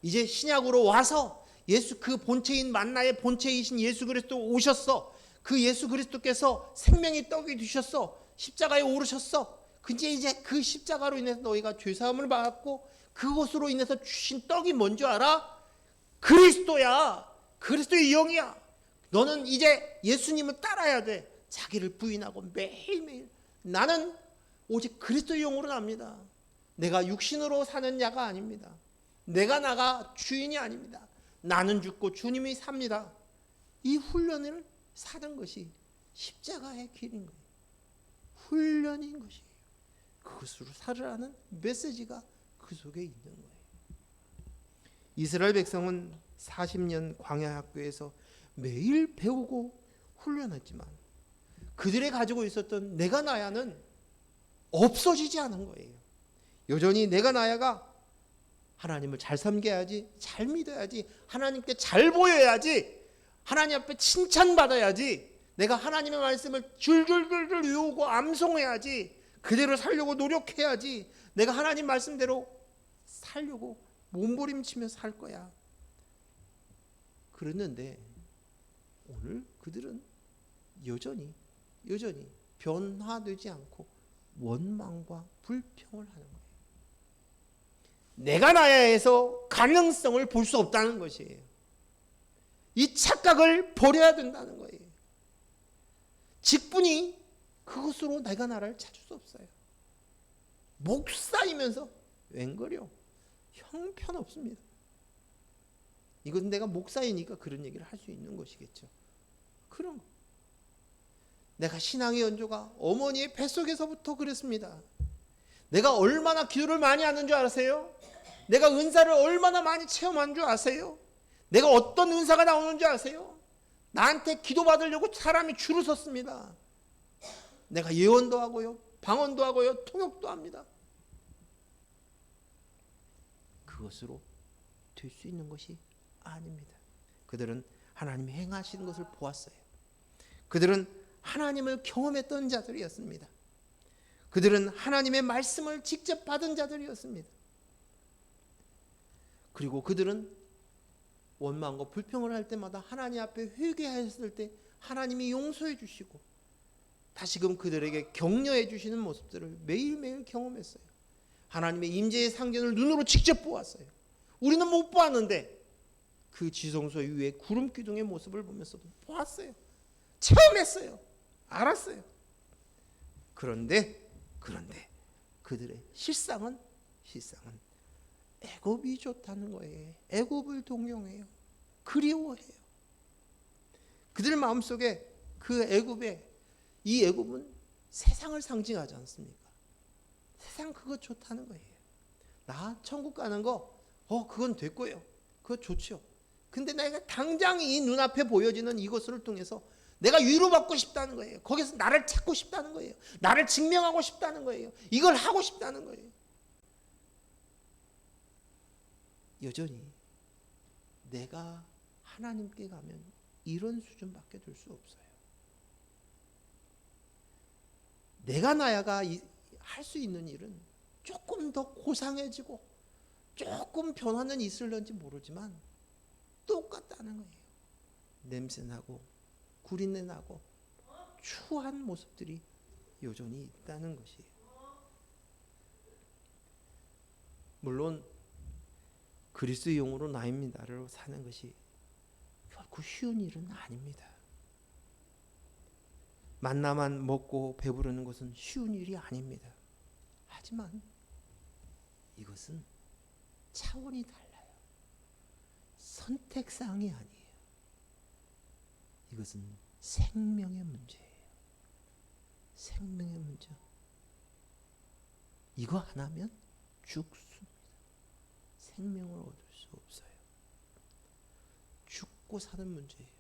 이제 신약으로 와서 예수, 그 본체인 만나의 본체이신 예수 그리스도 오셨어. 그 예수 그리스도께서 생명의 떡이 되셨어. 십자가에 오르셨어. 근데 이제 그 십자가로 인해서 너희가 죄사함을 받았고, 그것으로 인해서 주신 떡이 뭔지 알아? 그리스도야. 그리스도의 영이야. 너는 이제 예수님을 따라야 돼. 자기를 부인하고 매일매일 나는 오직 그리스도의 영으로 납니다. 내가 육신으로 사는 자가 아닙니다. 내가 나가 주인이 아닙니다. 나는 죽고 주님이 삽니다. 이 훈련을 사는 것이 십자가의 길인 거예요. 훈련인 것이에요. 그것으로 살으라는 메시지가 그 속에 있는 거예요. 이스라엘 백성은 40년 광야 학교에서 매일 배우고 훈련했지만 그들이 가지고 있었던 내가 나야는 없어지지 않은 거예요. 여전히 내가 나야가 하나님을 잘 섬겨야지, 잘 믿어야지, 하나님께 잘 보여야지, 하나님 앞에 칭찬받아야지, 내가 하나님의 말씀을 줄줄줄줄 외우고 암송해야지, 그대로 살려고 노력해야지, 내가 하나님 말씀대로 살려고 몸부림치며 살 거야. 그랬는데 오늘 그들은 여전히 변화되지 않고 원망과 불평을 하는 거예요. 내가 나야 해서 가능성을 볼 수 없다는 것이에요. 이 착각을 버려야 된다는 거예요. 직분이 그것으로 내가 나를 찾을 수 없어요. 목사이면서 웬걸요? 형편없습니다. 이건 내가 목사이니까 그런 얘기를 할 수 있는 것이겠죠. 그런 거. 내가 신앙의 연조가 어머니의 뱃속에서부터 그랬습니다. 내가 얼마나 기도를 많이 하는 줄 아세요? 내가 은사를 얼마나 많이 체험한 줄 아세요? 내가 어떤 은사가 나오는 줄 아세요? 나한테 기도받으려고 사람이 줄을 섰습니다. 내가 예언도 하고요, 방언도 하고요, 통역도 합니다. 그것으로 될 수 있는 것이 아닙니다. 그들은 하나님이 행하시는 것을 보았어요. 그들은 하나님을 경험했던 자들이었습니다. 그들은 하나님의 말씀을 직접 받은 자들이었습니다. 그리고 그들은 원망과 불평을 할 때마다 하나님 앞에 회개하였을 때 하나님이 용서해 주시고 다시금 그들에게 격려해 주시는 모습들을 매일매일 경험했어요. 하나님의 임재의 상전을 눈으로 직접 보았어요. 우리는 못 보았는데 그 지성소 위에 구름 기둥의 모습을 보면서도 보았어요. 체험했어요. 알았어요. 그런데 그들의 실상은 애굽이 좋다는 거예요. 애굽을 동경해요. 그리워해요. 그들 마음속에 이 애굽은 세상을 상징하지 않습니까? 세상 그거 좋다는 거예요. 나 천국 가는 거 그건 됐고요. 그거 좋죠. 근데 내가 당장 이 눈앞에 보여지는 이것을 통해서 내가 위로받고 싶다는 거예요. 거기서 나를 찾고 싶다는 거예요. 나를 증명하고 싶다는 거예요. 이걸 하고 싶다는 거예요. 여전히 내가 하나님께 가면 이런 수준밖에 될 수 없어요. 내가 나야가 할 수 있는 일은 조금 더 고상해지고 조금 변화는 있을런지 모르지만 똑같다는 거예요. 냄새나고 구린내 나고 추한 모습들이 여전히 있다는 것이에요. 물론 그리스도의 영으로 나입니다로 사는 것이 결코 쉬운 일은 아닙니다. 만나만 먹고 배부르는 것은 쉬운 일이 아닙니다. 하지만 이것은 차원이 달라요. 선택사항이 아니에요. 이것은 생명의 문제예요. 생명의 문제. 이거 하나면 죽습니다. 생명을 얻을 수 없어요. 죽고 사는 문제예요.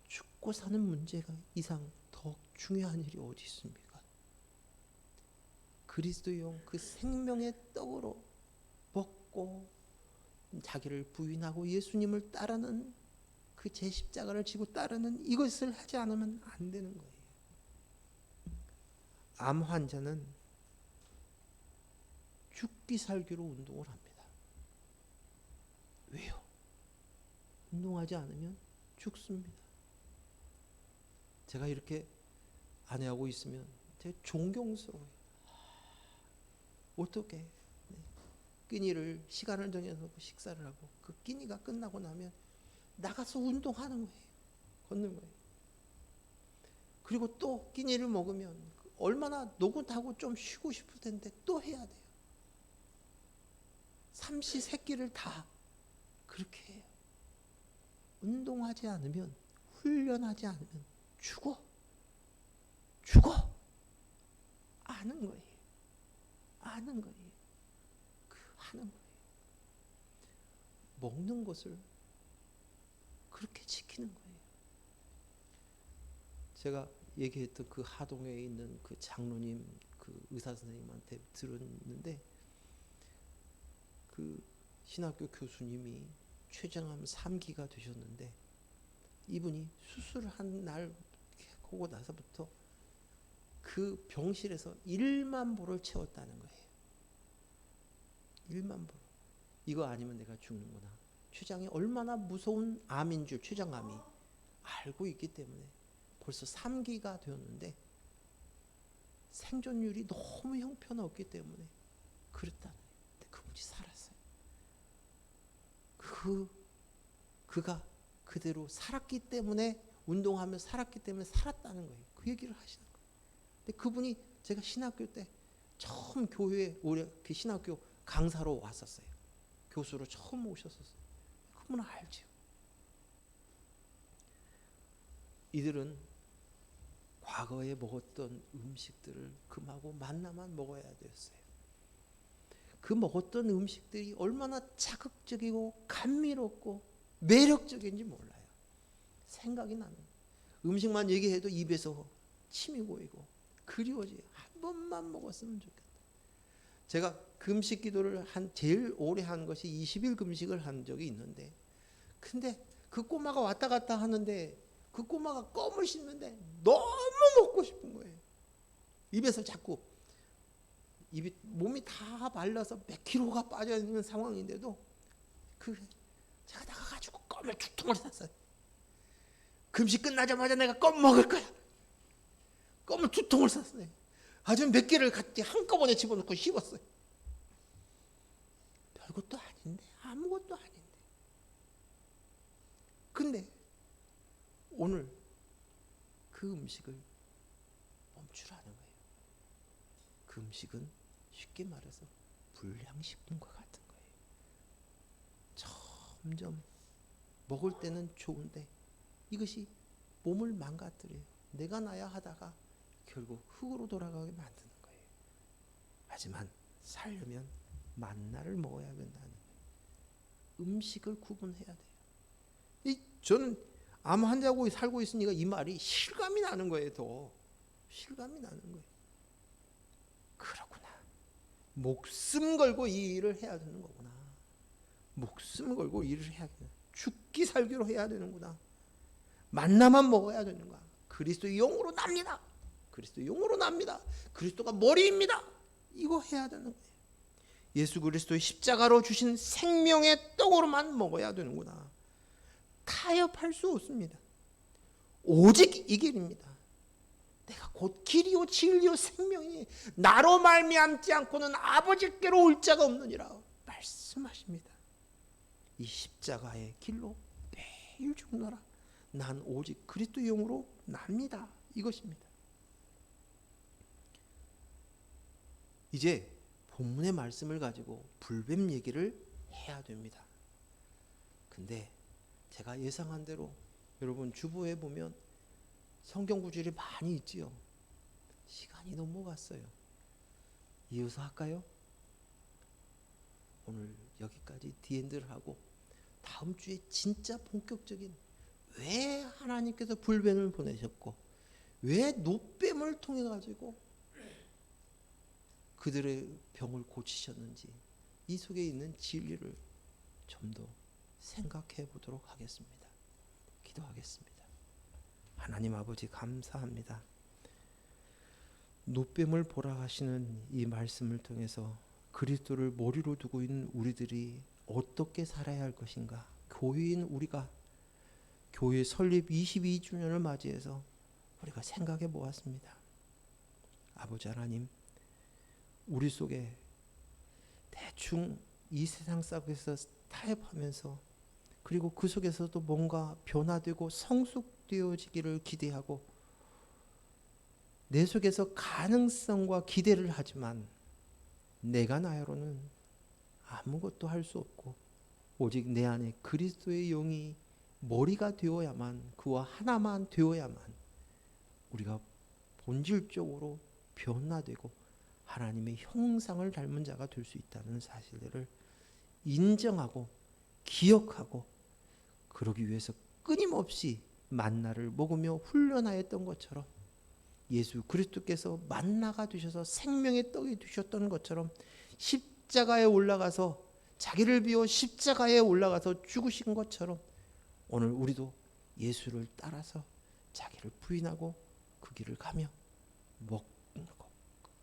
죽고 사는 문제가 이상 더 중요한 일이 어디 있습니까? 그리스도의 영, 그 생명의 떡으로 먹고 자기를 부인하고 예수님을 따르는 그 제 십자가를 지고 따르는 이것을 하지 않으면 안 되는 거예요. 암 환자는 죽기 살기로 운동을 합니다. 왜요? 운동하지 않으면 죽습니다. 제가 이렇게 아내하고 있으면 되게 존경스러워요. 어떻게 끼니를 시간을 정해서 식사를 하고 그 끼니가 끝나고 나면 나가서 운동하는 거예요. 걷는 거예요. 그리고 또 끼니를 먹으면 얼마나 노곤하고 좀 쉬고 싶을 텐데 또 해야 돼요. 삼시세끼를 다 그렇게 해요. 운동하지 않으면, 훈련하지 않으면 죽어. 아는 거예요. 하는 거예요. 먹는 것을 그렇게 지키는 거예요. 제가 얘기했던 그 하동에 있는 그 장로님, 그 의사 선생님한테 들었는데 그 신학교 교수님이 췌장암 3기가 되셨는데 이분이 수술을 한 날 하고 나서부터 그 병실에서 1만 보를 채웠다는 거예요. 1만 보. 이거 아니면 내가 죽는구나. 췌장이 얼마나 무서운 암인 줄 췌장암이 알고 있기 때문에 벌써 3기가 되었는데 생존율이 너무 형편없기 때문에 그랬다는 거예요. 근데 그분이 살았어요. 그가 그대로 살았기 때문에 운동하며 살았기 때문에 살았다는 거예요. 그 얘기를 하시는 거예요. 근데 그분이 제가 신학교 때 처음 교회에 그 신학교 강사로 왔었어요. 교수로 처음 오셨었어요. 그분은 알죠. 이들은 과거에 먹었던 음식들을 금하고 만나만 먹어야 되었어요. 그 먹었던 음식들이 얼마나 자극적이고 감미롭고 매력적인지 몰라요. 생각이 나는 거예요. 음식만 얘기해도 입에서 침이 고이고 그리워져요. 한 번만 먹었으면 좋겠다. 제가 금식 기도를 제일 오래 한 것이 20일 금식을 한 적이 있는데, 근데 그 꼬마가 왔다 갔다 하는데 그 꼬마가 껌을 씹는데 너무 먹고 싶은 거예요. 입에서 자꾸 몸이 다 말라서 몇 킬로가 빠져 있는 상황인데도 제가 나가가지고 껌을 2통을 샀어요. 금식 끝나자마자 내가 껌 먹을 거야. 껌을 2통을 샀어요. 아주 몇 개를 같이 한꺼번에 집어넣고 씹었어요. 별것도 아닌데, 아무것도 아닌데. 근데 오늘 그 음식을 멈추라는 거예요. 그 음식은 쉽게 말해서 불량식품과 같은 거예요. 점점 먹을 때는 좋은데 이것이 몸을 망가뜨려요. 내가 나야 하다가 결국 흙으로 돌아가게 만드는 거예요. 하지만 살려면 만나를 먹어야 된다는 거예요. 음식을 구분해야 돼요. 저는 암 환자고 살고 있으니까 이 말이 실감이 나는 거예요. 더 실감이 나는 거예요. 그렇구나. 목숨 걸고 이 일을 해야 되는 거구나. 목숨 걸고 일을 해야 되는, 죽기 살기로 해야 되는구나. 만나만 먹어야 되는 거야. 그리스도의 영으로 납니다. 그리스도의 영으로 납니다. 그리스도가 머리입니다. 이거 해야 되는 거예요. 예수 그리스도의 십자가로 주신 생명의 떡으로만 먹어야 되는구나. 타협할 수 없습니다. 오직 이 길입니다. 내가 곧 길이요 진리요 생명이 나로 말미암지 않고는 아버지께로 올 자가 없느니라 말씀하십니다. 이 십자가의 길로 매일 죽노라. 난 오직 그리스도의 영으로 납니다. 이것입니다. 이제 본문의 말씀을 가지고 불뱀 얘기를 해야 됩니다. 근데 제가 예상한 대로 여러분 주보에 보면 성경 구절이 많이 있지요. 시간이 넘어갔어요. 이어서 할까요? 오늘 여기까지 디엔드를 하고 다음 주에 진짜 본격적인 왜 하나님께서 불뱀을 보내셨고 왜 노뱀을 통해 가지고 그들의 병을 고치셨는지 이 속에 있는 진리를 좀 더 생각해 보도록 하겠습니다. 기도하겠습니다. 하나님 아버지 감사합니다. 노뱀을 보라 하시는 이 말씀을 통해서 그리스도를 머리로 두고 있는 우리들이 어떻게 살아야 할 것인가, 교회인 우리가 교회 설립 22주년을 맞이해서 우리가 생각해 보았습니다. 아버지 하나님, 우리 속에 대충 이 세상 속에서 타협하면서 그리고 그 속에서도 뭔가 변화되고 성숙되어지기를 기대하고 내 속에서 가능성과 기대를 하지만 내가 나야로는 아무것도 할 수 없고 오직 내 안에 그리스도의 영이 머리가 되어야만, 그와 하나만 되어야만 우리가 본질적으로 변화되고 하나님의 형상을 닮은 자가 될 수 있다는 사실들을 인정하고 기억하고 그러기 위해서 끊임없이 만나를 먹으며 훈련하였던 것처럼 예수 그리스도께서 만나가 되셔서 생명의 떡이 되셨던 것처럼 십자가에 올라가서 자기를 비워 십자가에 올라가서 죽으신 것처럼 오늘 우리도 예수를 따라서 자기를 부인하고 그 길을 가며 먹고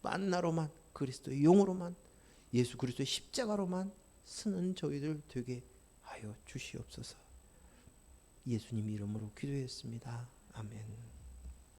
만나로만 그리스도의 용으로만 예수 그리스도의 십자가로만 쓰는 저희들 되게 하여 주시옵소서. 예수님 이름으로 기도했습니다. 아멘.